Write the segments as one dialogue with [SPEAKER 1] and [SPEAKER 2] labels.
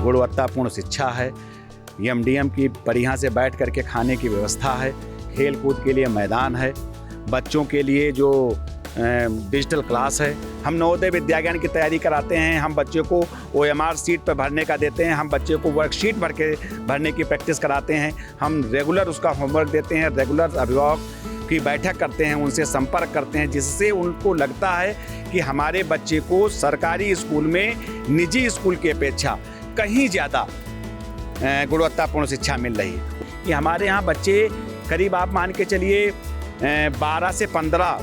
[SPEAKER 1] गुणवत्तापूर्ण शिक्षा है, एमडीएम की बढ़िया से बैठ करके खाने की व्यवस्था है, खेल कूद के लिए मैदान है, बच्चों के लिए जो डिजिटल क्लास है। हम नवोदय विद्याज्ञान की तैयारी कराते हैं, हम बच्चों को OMR सीट पर भरने का देते हैं, हम बच्चों को वर्कशीट भरने की प्रैक्टिस कराते हैं, हम रेगुलर उसका होमवर्क देते हैं, रेगुलर अभिभावक की बैठक करते हैं, उनसे संपर्क करते हैं, जिससे उनको लगता है कि हमारे बच्चे को सरकारी स्कूल में निजी स्कूल की अपेक्षा कहीं ज़्यादा गुणवत्तापूर्ण शिक्षा मिल रही है। कि हमारे यहाँ बच्चे करीब आप मान के चलिए 12 से 15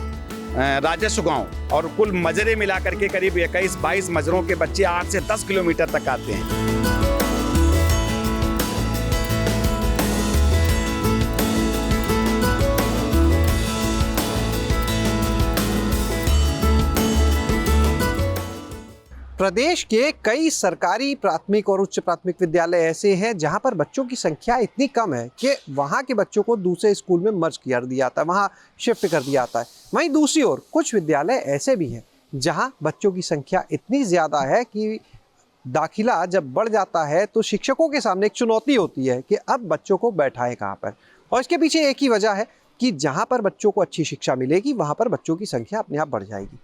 [SPEAKER 1] राजस्व गांव और कुल मजरे मिलाकर के करीब 21-22 मजरों के बच्चे 8 से 10 किलोमीटर तक आते हैं।
[SPEAKER 2] प्रदेश के कई सरकारी प्राथमिक और उच्च प्राथमिक विद्यालय ऐसे हैं जहां पर बच्चों की संख्या इतनी कम है कि वहां के बच्चों को दूसरे स्कूल में मर्ज कर दिया जाता है, वहां शिफ्ट कर दिया जाता है। वहीं दूसरी ओर कुछ विद्यालय ऐसे भी हैं जहां बच्चों की संख्या इतनी ज़्यादा है कि दाखिला जब बढ़ जाता है तो शिक्षकों के सामने एक चुनौती होती है कि अब बच्चों को बैठाएं कहाँ पर। और इसके पीछे एक ही वजह है कि जहाँ पर बच्चों को अच्छी शिक्षा मिलेगी वहाँ पर बच्चों की संख्या अपने आप बढ़ जाएगी।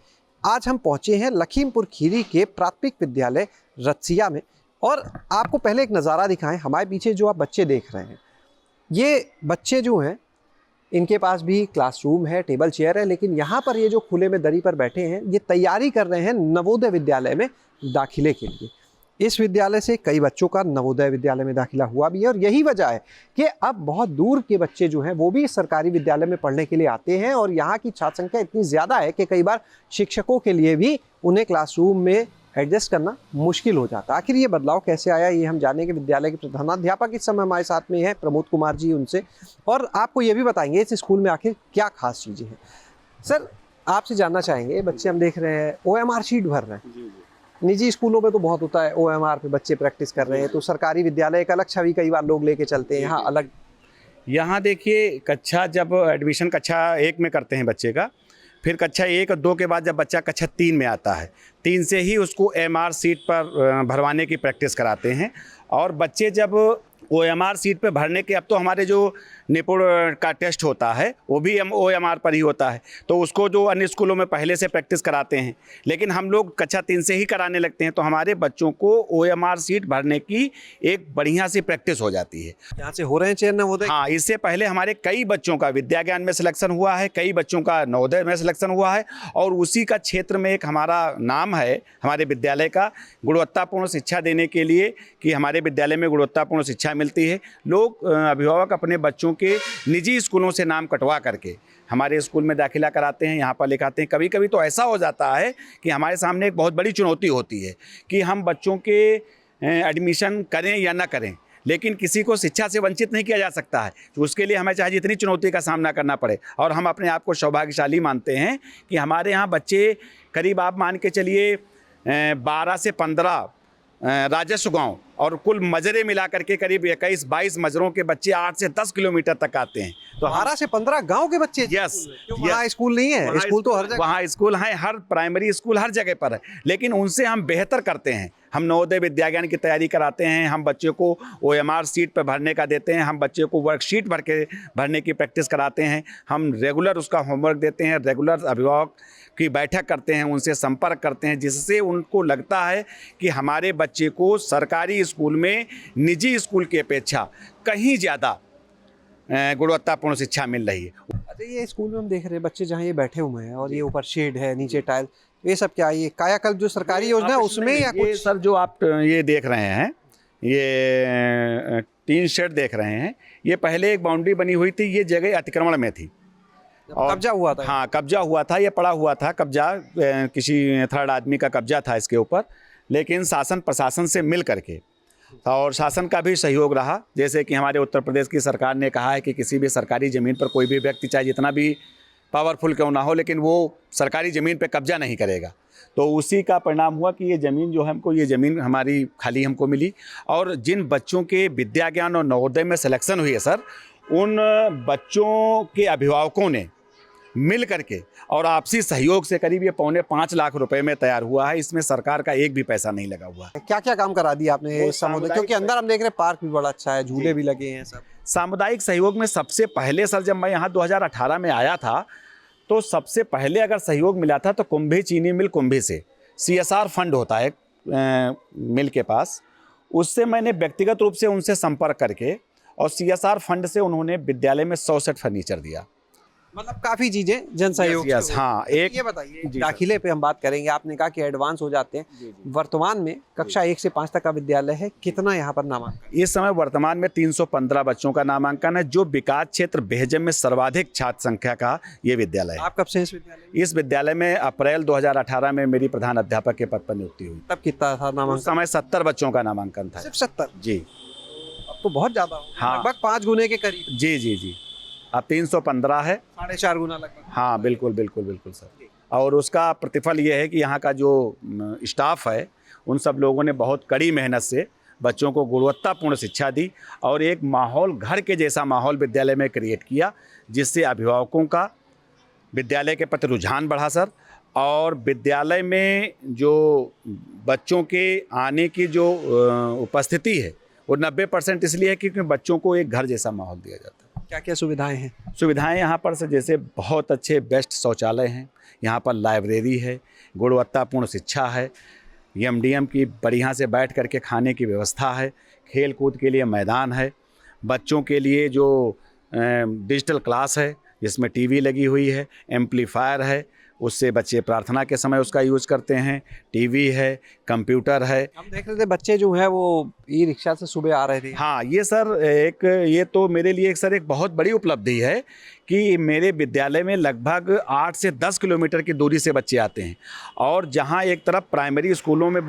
[SPEAKER 2] आज हम पहुंचे हैं लखीमपुर खीरी के प्राथमिक विद्यालय रत्सिया में और आपको पहले एक नज़ारा दिखाएं। हमारे पीछे जो आप बच्चे देख रहे हैं, ये बच्चे जो हैं इनके पास भी क्लासरूम है, टेबल चेयर है, लेकिन यहाँ पर ये जो खुले में दरी पर बैठे हैं ये तैयारी कर रहे हैं नवोदय विद्यालय में दाखिले के लिए। इस विद्यालय से कई बच्चों का नवोदय विद्यालय में दाखिला हुआ भी है और यही वजह है कि अब बहुत दूर के बच्चे जो हैं वो भी सरकारी विद्यालय में पढ़ने के लिए आते हैं और यहाँ की छात्र संख्या इतनी ज़्यादा है कि कई बार शिक्षकों के लिए भी उन्हें क्लासरूम में एडजस्ट करना मुश्किल हो जाता है। आखिर ये बदलाव कैसे आया ये हम जानेंगे। विद्यालय के प्रधानाध्यापक इस समय हमारे साथ में हैं, प्रमोद कुमार जी, उनसे, और आपको ये भी बताएंगे इस स्कूल में आखिर क्या खास चीज़ें हैं। सर, आपसे जानना चाहेंगे, बच्चे हम देख रहे हैं OMR शीट भर रहे हैं। निजी स्कूलों में तो बहुत होता है OMR पे बच्चे प्रैक्टिस कर रहे हैं, तो सरकारी विद्यालय एक अलग छवि कई बार लोग लेके चलते हैं, यहाँ अलग।
[SPEAKER 1] यहाँ देखिए, कक्षा जब एडमिशन कक्षा 1 में करते हैं बच्चे का, फिर कक्षा 1 और 2 के बाद जब बच्चा कक्षा 3 में आता है, 3 से ही उसको MR सीट पर भरवाने की प्रैक्टिस कराते हैं। और बच्चे जब OMR सीट पे भरने के, अब तो हमारे जो निपुण का टेस्ट होता है वो भी OMR पर ही होता है, तो उसको जो अन्य स्कूलों में पहले से प्रैक्टिस कराते हैं, लेकिन हम लोग कक्षा 3 से ही कराने लगते हैं, तो हमारे बच्चों को OMR सीट भरने की एक बढ़िया सी प्रैक्टिस हो जाती है।
[SPEAKER 2] यहाँ से हो रहे हैं चयन नवोदय?
[SPEAKER 1] हाँ, इससे पहले हमारे कई बच्चों का विद्याज्ञान में सिलेक्शन हुआ है, कई बच्चों का नवोदय में सिलेक्शन हुआ है, और उसी का क्षेत्र में एक हमारा नाम है हमारे विद्यालय का, गुणवत्तापूर्ण शिक्षा देने के लिए, कि हमारे विद्यालय में गुणवत्तापूर्ण शिक्षा मिलती है। लोग अभिभावक अपने बच्चों के निजी स्कूलों से नाम कटवा करके हमारे स्कूल में दाखिला कराते हैं, यहाँ पर लिखाते हैं। कभी कभी तो ऐसा हो जाता है कि हमारे सामने एक बहुत बड़ी चुनौती होती है कि हम बच्चों के एडमिशन करें या ना करें, लेकिन किसी को शिक्षा से वंचित नहीं किया जा सकता है। तो उसके लिए हमें चाहे जितनी चुनौती का सामना करना पड़े, और हम अपने आप को सौभाग्यशाली मानते हैं कि हमारे यहाँ बच्चे करीब आप मान के चलिए 12 से 15 राजस्व गांव और कुल मजरे मिलाकर के करीब 21-22 मजरों के बच्चे 8 से 10 किलोमीटर तक आते हैं।
[SPEAKER 2] तो 12 से 15 गांव के बच्चे?
[SPEAKER 1] यस।
[SPEAKER 2] वहाँ स्कूल नहीं है? स्कूल तो हर जगह,
[SPEAKER 1] वहाँ स्कूल हैं, हर प्राइमरी स्कूल हर जगह पर है, लेकिन उनसे हम बेहतर करते हैं। हम नवोदय विद्याज्ञान की तैयारी कराते हैं, हम बच्चों को OMR सीट पर भरने का देते हैं, हम बच्चों को वर्कशीट भरने की प्रैक्टिस कराते हैं, हम रेगुलर उसका होमवर्क देते हैं, रेगुलर अभिभावक की बैठक करते हैं, उनसे संपर्क करते हैं, जिससे उनको लगता है कि हमारे बच्चे को सरकारी स्कूल में निजी स्कूल की अपेक्षा कहीं ज़्यादा गुणवत्तापूर्ण शिक्षा मिल रही है।
[SPEAKER 2] अच्छा, ये स्कूल में हम देख रहे हैं बच्चे जहाँ ये बैठे हुए हैं और ये ऊपर शेड है, नीचे टाइल, ये सब क्या है? ये कायाकल्प जो सरकारी योजना है उसमें या कुछ?
[SPEAKER 1] सर, जो आप ये देख रहे हैं, ये 3 शेड देख रहे हैं, ये पहले एक बाउंड्री बनी हुई थी, ये जगह अतिक्रमण में थी
[SPEAKER 2] और कब्जा हुआ था।
[SPEAKER 1] हाँ, कब्जा हुआ था, ये पड़ा हुआ था कब्जा, किसी थर्ड आदमी का कब्जा था इसके ऊपर, लेकिन शासन प्रशासन से मिल करके और शासन का भी सहयोग रहा। जैसे कि हमारे उत्तर प्रदेश की सरकार ने कहा है कि किसी भी सरकारी ज़मीन पर कोई भी व्यक्ति चाहे जितना भी पावरफुल क्यों ना हो, लेकिन वो सरकारी ज़मीन पे कब्जा नहीं करेगा। तो उसी का परिणाम हुआ कि ये ज़मीन जो है हमको, ये ज़मीन हमारी खाली हमको मिली। और जिन बच्चों के विद्याज्ञान और नवोदय में सिलेक्शन हुई है सर, उन बच्चों के अभिभावकों ने मिल करके और आपसी सहयोग से करीब ये 4.25 लाख रुपए में तैयार हुआ है। इसमें सरकार का एक भी पैसा नहीं लगा हुआ है।
[SPEAKER 2] क्या क्या काम करा दिया आपने
[SPEAKER 1] वो
[SPEAKER 2] समुदाय,
[SPEAKER 1] सामुदायिक
[SPEAKER 2] क्योंकि अंदर हम देख रहे हैं पार्क भी बड़ा अच्छा है, झूले भी लगे हैं सब।
[SPEAKER 1] सामुदायिक सहयोग में सबसे पहले सर जब मैं यहाँ 2018 में आया था तो सबसे पहले अगर सहयोग मिला था तो कुंभी चीनी मिल कुंभी से CSR फंड होता है मिल के पास, उससे मैंने व्यक्तिगत रूप से उनसे संपर्क करके और CSR फंड से उन्होंने विद्यालय में 100 सेट फर्नीचर दिया।
[SPEAKER 2] मतलब काफी चीजें जन सहयोग
[SPEAKER 1] यस,
[SPEAKER 2] से हुई।
[SPEAKER 1] हाँ।
[SPEAKER 2] तो
[SPEAKER 1] एक
[SPEAKER 2] ये बताइए,
[SPEAKER 1] जी,
[SPEAKER 2] दाखिले पे हम बात करेंगे। आपने कहा कि एडवांस हो जाते हैं। वर्तमान में कक्षा 1 से 5 तक का विद्यालय है, कितना यहाँ पर नामांकन?
[SPEAKER 1] इस समय वर्तमान में 315 बच्चों का नामांकन है, जो विकास क्षेत्र बेहजम में सर्वाधिक छात्र संख्या का ये विद्यालय है।
[SPEAKER 2] आप कब से इस विद्यालय में?
[SPEAKER 1] इस विद्यालय में अप्रैल 2018 में मेरी प्रधान अध्यापक के पद पर नियुक्ति हुई।
[SPEAKER 2] तब कितना था
[SPEAKER 1] उस
[SPEAKER 2] नामांकन?
[SPEAKER 1] समय 70 बच्चों का नामांकन था।
[SPEAKER 2] सिर्फ 70?
[SPEAKER 1] जी
[SPEAKER 2] अब तो बहुत ज्यादा हो,
[SPEAKER 1] हाँ।
[SPEAKER 2] लगभग 5 गुने के करीब।
[SPEAKER 1] जी जी जी, अब 315 है।
[SPEAKER 2] 4.5 गुना लगभग।
[SPEAKER 1] हाँ बिल्कुल बिल्कुल बिल्कुल सर। और उसका प्रतिफल ये है कि यहाँ का जो स्टाफ है उन सब लोगों ने बहुत कड़ी मेहनत से बच्चों को गुणवत्तापूर्ण शिक्षा दी और एक माहौल, घर के जैसा माहौल विद्यालय में क्रिएट किया, जिससे अभिभावकों का विद्यालय के प्रति रुझान बढ़ा सर। और विद्यालय में जो बच्चों के आने की जो उपस्थिति है वो 90% इसलिए है क्योंकि बच्चों को एक घर जैसा माहौल दिया जाता है।
[SPEAKER 2] क्या क्या सुविधाएं हैं?
[SPEAKER 1] सुविधाएं यहाँ पर से जैसे बहुत अच्छे बेस्ट शौचालय हैं, यहाँ पर लाइब्रेरी है, गुणवत्तापूर्ण शिक्षा है, MDM की बढ़िया से बैठ करके खाने की व्यवस्था है, खेल कूद के लिए मैदान है, बच्चों के लिए जो डिजिटल क्लास है जिसमें TV लगी हुई है, एम्पलीफायर है, उससे बच्चे प्रार्थना के समय उसका यूज़ करते हैं, TV है, कंप्यूटर है।
[SPEAKER 2] हम देख रहे थे बच्चे जो है वो ई-रिक्शा से सुबह आ रहे थे।
[SPEAKER 1] हाँ, ये सर ये तो मेरे लिए एक बहुत बड़ी उपलब्धि है कि मेरे विद्यालय में लगभग 8 से 10 किलोमीटर की दूरी से बच्चे आते हैं। और जहाँ एक तरफ प्राइमरी स्कूलों में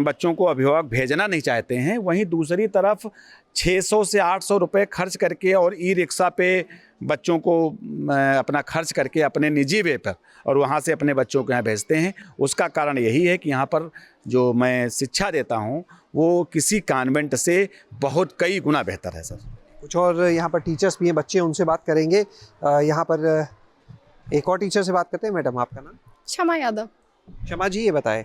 [SPEAKER 1] बच्चों को अभिभावक भेजना नहीं चाहते हैं, वहीं दूसरी तरफ 600 से 800 रुपये खर्च करके और ई-रिक्शा पे बच्चों को अपना खर्च करके अपने निजी वे पर और वहाँ से अपने बच्चों को यहाँ भेजते हैं। उसका कारण यही है कि यहाँ पर जो मैं शिक्षा देता हूँ वो किसी कॉन्वेंट से बहुत कई गुना बेहतर है सर।
[SPEAKER 2] कुछ और यहाँ पर टीचर्स भी हैं, बच्चे, उनसे बात करेंगे। यहाँ पर एक और टीचर से बात करते हैं। मैडम, आपका नाम?
[SPEAKER 3] क्षमा यादव।
[SPEAKER 2] क्षमा जी, ये बताएं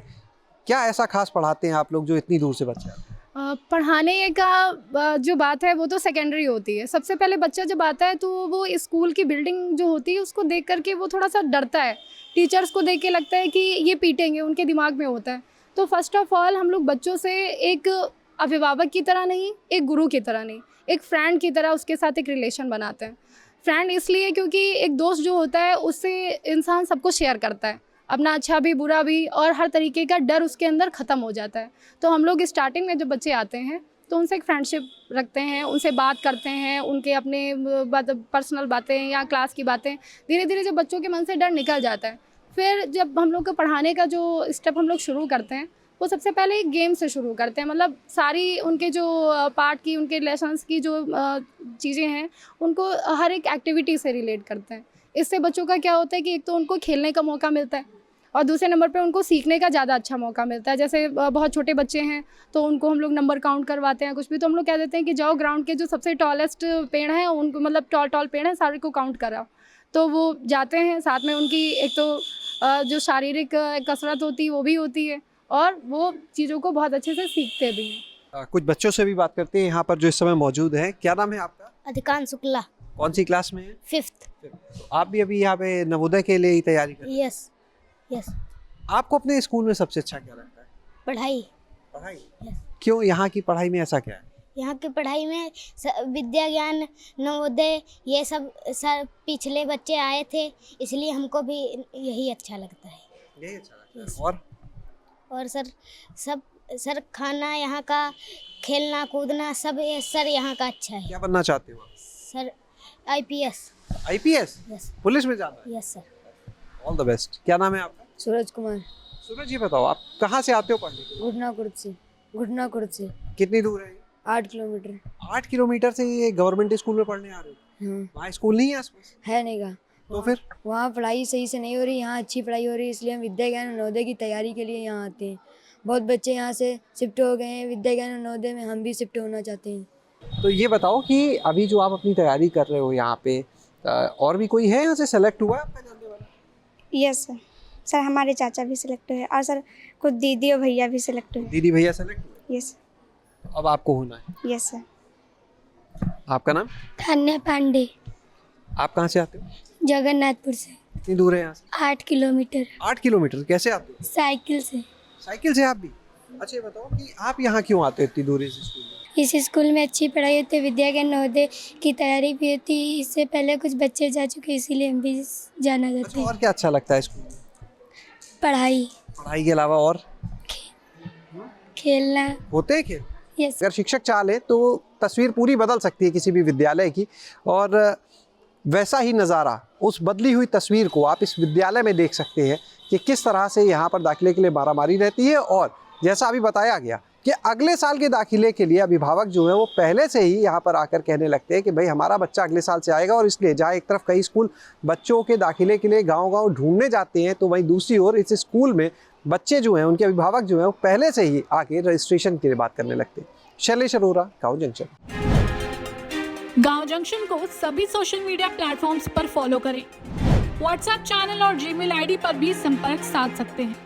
[SPEAKER 2] क्या ऐसा खास पढ़ाते हैं आप लोग जो इतनी दूर से बच्चे आते हैं?
[SPEAKER 3] पढ़ाने का जो बात है वो तो सेकेंडरी होती है। सबसे पहले बच्चा जब आता है तो वो स्कूल की बिल्डिंग जो होती है उसको देख करके वो थोड़ा सा डरता है। टीचर्स को देख के लगता है कि ये पीटेंगे, उनके दिमाग में होता है। तो फर्स्ट ऑफ ऑल हम लोग बच्चों से एक अभिभावक की तरह नहीं, एक गुरु की तरह नहीं, एक फ्रेंड की तरह उसके साथ एक रिलेशन बनाते हैं। फ्रेंड इसलिए क्योंकि एक दोस्त जो होता है उससे इंसान सब कुछ शेयर करता है, अपना अच्छा भी बुरा भी, और हर तरीके का डर उसके अंदर ख़त्म हो जाता है। तो हम लोग स्टार्टिंग में जब बच्चे आते हैं तो उनसे एक फ्रेंडशिप रखते हैं, उनसे बात करते हैं, उनके अपने पर्सनल बातें या क्लास की बातें। धीरे धीरे जब बच्चों के मन से डर निकल जाता है, फिर जब हम लोग को पढ़ाने का जो स्टेप हम लोग शुरू करते हैं वो सबसे पहले एक गेम से शुरू करते हैं। मतलब सारी उनके जो पार्ट की, उनके लेसन्स की जो चीज़ें हैं उनको हर एक एक्टिविटी से रिलेट करते हैं। इससे बच्चों का क्या होता है कि एक तो उनको खेलने का मौका मिलता है और दूसरे नंबर पे उनको सीखने का ज़्यादा अच्छा मौका मिलता है। जैसे बहुत छोटे बच्चे हैं तो उनको हम लोग नंबर काउंट करवाते हैं, कुछ भी, तो हम लोग कह देते हैं कि जाओ ग्राउंड के जो सबसे टॉलेस्ट पेड़ हैं उनको, मतलब टॉल पेड़ हैं, सारे को काउंट कराओ। तो वो जाते हैं, साथ में उनकी एक तो जो शारीरिक कसरत होती है वो भी होती है और वो चीज़ों को बहुत अच्छे से सीखते भी हैं।
[SPEAKER 2] कुछ बच्चों से भी बात करते हैं यहाँ पर जो इस समय मौजूद हैं। क्या नाम है आपका?
[SPEAKER 4] अधिकांश शुक्ला।
[SPEAKER 2] कौन सी क्लास में है?
[SPEAKER 4] 5th।
[SPEAKER 2] तो आप भी अभी यहाँ पे नवोदय के लिए ही तैयारी कर रहे हैं?
[SPEAKER 4] यस।
[SPEAKER 2] आपको अपने स्कूल में सबसे अच्छा क्या लगता है?
[SPEAKER 4] पढ़ाई।
[SPEAKER 2] क्यों? यहाँ की पढ़ाई में ऐसा क्या है?
[SPEAKER 4] यहाँ की पढ़ाई में विद्या ज्ञान, नवोदय, ये सब सर पिछले बच्चे आए थे, इसलिए हमको भी यही अच्छा लगता है।
[SPEAKER 2] यही अच्छा लगता है।
[SPEAKER 4] और सर खाना यहाँ का, खेलना कूदना सब सर यहाँ का अच्छा है।
[SPEAKER 2] क्या बनना चाहते हो आप?
[SPEAKER 4] Sir IPS।
[SPEAKER 2] यस। पुलिस में जाना है?
[SPEAKER 4] Yes sir.
[SPEAKER 2] All the best. क्या नाम है आपका?
[SPEAKER 5] सूरज कुमार।
[SPEAKER 2] सूरज जी, बताओ आप कहाँ से आते हो पढ़ने?
[SPEAKER 5] घुटना कुर्द से।
[SPEAKER 2] कितनी दूर है?
[SPEAKER 5] 8 किलोमीटर।
[SPEAKER 2] 8 किलोमीटर से ये गवर्नमेंट स्कूल में पढ़ने आ रहे हो?
[SPEAKER 5] हाँ।
[SPEAKER 2] वहाँ स्कूल नहीं है आसपास?
[SPEAKER 5] है नहीं का।
[SPEAKER 2] तो फिर
[SPEAKER 5] वहाँ पढ़ाई सही से नहीं हो रही, यहाँ अच्छी पढ़ाई हो रही है, इसलिए हम विद्या ज्ञान और नवोदय की तैयारी के लिए यहाँ आते हैं। बहुत बच्चे यहाँ से शिफ्ट हो गए हैं, विद्या ज्ञान और नवोदय में हम भी शिफ्ट होना चाहते हैं।
[SPEAKER 2] तो ये बताओ कि अभी जो आप अपनी तैयारी कर रहे हो यहाँ पे, और भी कोई है यहाँ से सेलेक्ट हुआ आपका जानने वाला?
[SPEAKER 6] Yes sir. सर हमारे चाचा भी सिलेक्ट हुए और सर कुछ दीदी और भैया भी सिलेक्ट हुए।
[SPEAKER 2] दीदी भैया सेलेक्ट हुए?
[SPEAKER 6] यस
[SPEAKER 2] अब आपको होना है।
[SPEAKER 6] Yes sir.
[SPEAKER 2] आपका नाम?
[SPEAKER 5] धन्य पांडे,
[SPEAKER 2] आप कहाँ से आते हो?
[SPEAKER 5] जगन्नाथपुर से।
[SPEAKER 2] कितनी दूर है यहाँ से?
[SPEAKER 5] 8 किलोमीटर
[SPEAKER 2] 8 किलोमीटर। कैसे आते हो?
[SPEAKER 5] साइकिल से।
[SPEAKER 2] साइकिल से आप भी? अच्छा ये बताओ कि आप यहाँ क्यों आते हो इतनी दूर इस स्कूल में?
[SPEAKER 5] इस स्कूल में अच्छी पढ़ाई होती है, विद्या ज्ञान नवोदय की तैयारी भी होती है। इससे पहले कुछ बच्चे जा चुके, इसीलिए हम भी जाना चाहते
[SPEAKER 2] अच्छा
[SPEAKER 5] हैं।
[SPEAKER 2] और क्या अच्छा लगता है स्कूल में?
[SPEAKER 5] पढ़ाई,
[SPEAKER 2] पढ़ाई के अलावा और
[SPEAKER 5] खेलना।
[SPEAKER 2] होते हैं खेल?
[SPEAKER 5] यस।
[SPEAKER 2] अगर शिक्षक चाहे तो तस्वीर पूरी बदल सकती है किसी भी विद्यालय की, और वैसा ही नज़ारा, उस बदली हुई तस्वीर को आप इस विद्यालय में देख सकते हैं कि किस तरह से यहाँ पर दाखिले के लिए मारामारी रहती है। और जैसा अभी बताया गया कि अगले साल के दाखिले के लिए अभिभावक जो है वो पहले से ही यहाँ पर आकर कहने लगते हैं कि भाई हमारा बच्चा अगले साल से आएगा। और इसलिए जहाँ एक तरफ कई स्कूल बच्चों के दाखिले के लिए गांव-गांव ढूंढने जाते हैं, तो वहीं दूसरी ओर इस स्कूल में बच्चे जो हैं, उनके अभिभावक जो हैं, वो पहले से ही आके रजिस्ट्रेशन के लिए बात करने लगते हैं। शैलेश अरोरा, गाँव जंक्शन।
[SPEAKER 7] गांव जंक्शन को सभी सोशल मीडिया प्लेटफॉर्म्स पर फॉलो करें। व्हाट्सएप चैनल और जीमेल आईडी पर भी संपर्क साध सकते हैं।